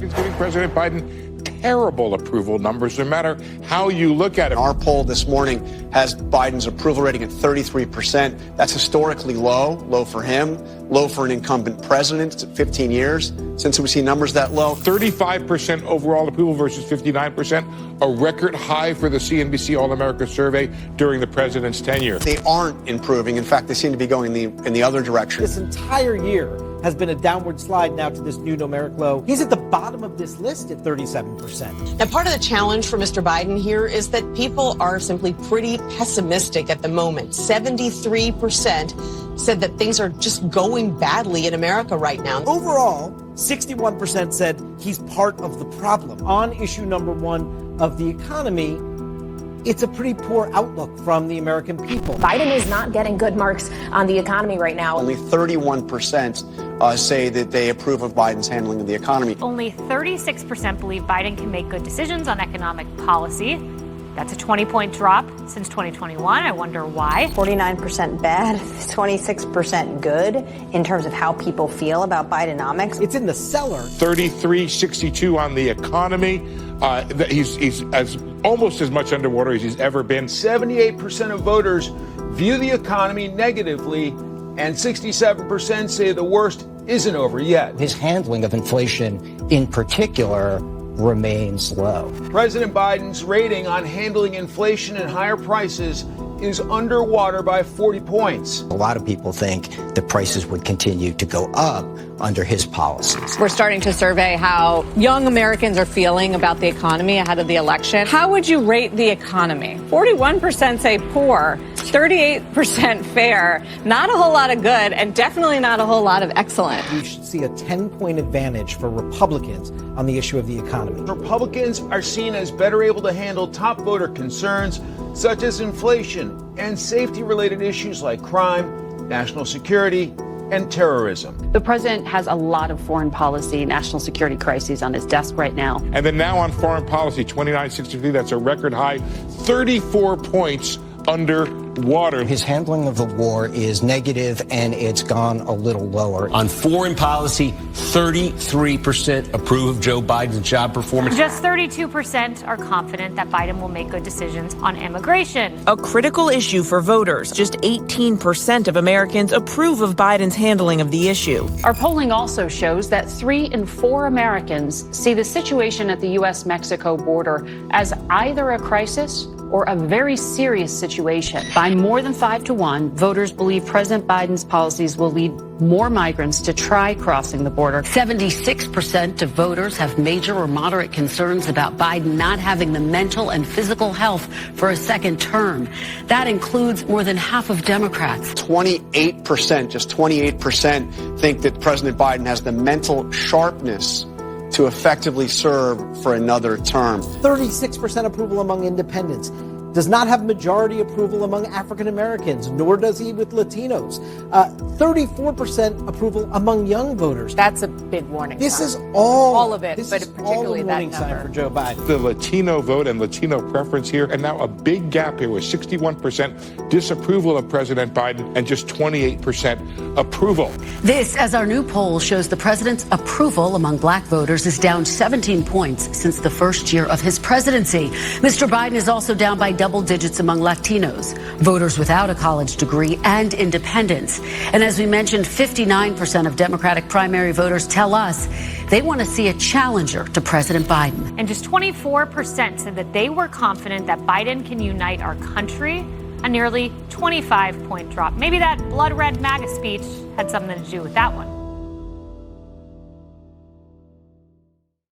Americans giving President Biden terrible approval numbers, no matter how you look at it. Our poll this morning has Biden's approval rating at 33%. That's historically low for him, low for an incumbent president. It's 15 years since we've seen numbers that low. 35% overall approval versus 59%, a record high for the CNBC All-America survey during the president's tenure. They aren't improving. In fact, they seem to be going in the other direction. This entire year has been a downward slide now to this new numeric low. He's at the bottom of this list at 37%. Now, part of the challenge for Mr. Biden here is that people are simply pretty pessimistic at the moment. 73% said that things are just going badly in America right now. Overall, 61% said he's part of the problem. On issue number one of the economy, it's a pretty poor outlook from the American people. Biden is not getting good marks on the economy right now. Only 31% say that they approve of Biden's handling of the economy. Only 36% believe Biden can make good decisions on economic policy. That's a 20-point drop since 2021. I wonder why. 49% bad, 26% good in terms of how people feel about Bidenomics. It's in the cellar. 33-62 on the economy. He's almost as much underwater as he's ever been. 78% of voters view the economy negatively, and 67% say the worst isn't over yet. His handling of inflation in particular remains low. President Biden's rating on handling inflation and higher prices is underwater by 40 points. A lot of people think the prices would continue to go up under his policies. We're starting to survey how young Americans are feeling about the economy ahead of the election. How would you rate the economy? 41% say poor, 38% fair, not a whole lot of good, and definitely not a whole lot of excellent. We should see a 10-point advantage for Republicans on the issue of the economy. Republicans are seen as better able to handle top voter concerns such as inflation and safety-related issues like crime, national security, and terrorism. The president has a lot of foreign policy, national security crises on his desk right now. And then now on foreign policy, 29-63, that's a record high, 34 points underwater. His handling of the war is negative, and it's gone a little lower. On foreign policy, 33% approve of Joe Biden's job performance. Just 32% are confident that Biden will make good decisions on immigration. A critical issue for voters. Just 18% of Americans approve of Biden's handling of the issue. Our polling also shows that 3 in 4 Americans see the situation at the U.S.-Mexico border as either a crisis or a very serious situation. By more than 5 to 1, voters believe President Biden's policies will lead more migrants to try crossing the border. 76% of voters have major or moderate concerns about Biden not having the mental and physical health for a second term. That includes more than half of Democrats. 28%, just 28% think that President Biden has the mental sharpness to effectively serve for another term. 36% approval among independents. Does not have majority approval among African Americans, nor does he with Latinos. 34% approval among young voters. That's a big warning This sign. is all of it, this but is particularly all a that warning number. sign for Joe Biden. The Latino vote and Latino preference here, and now a big gap here with 61% disapproval of President Biden and just 28% approval. This, as our new poll shows, the president's approval among black voters is down 17 points since the first year of his presidency. Mr. Biden is also down by double digits among Latinos, voters without a college degree, and independents. And as we mentioned, 59% of Democratic primary voters tell us they want to see a challenger to President Biden. And just 24% said that they were confident that Biden can unite our country, a nearly 25-point drop. Maybe that blood red MAGA speech had something to do with that one.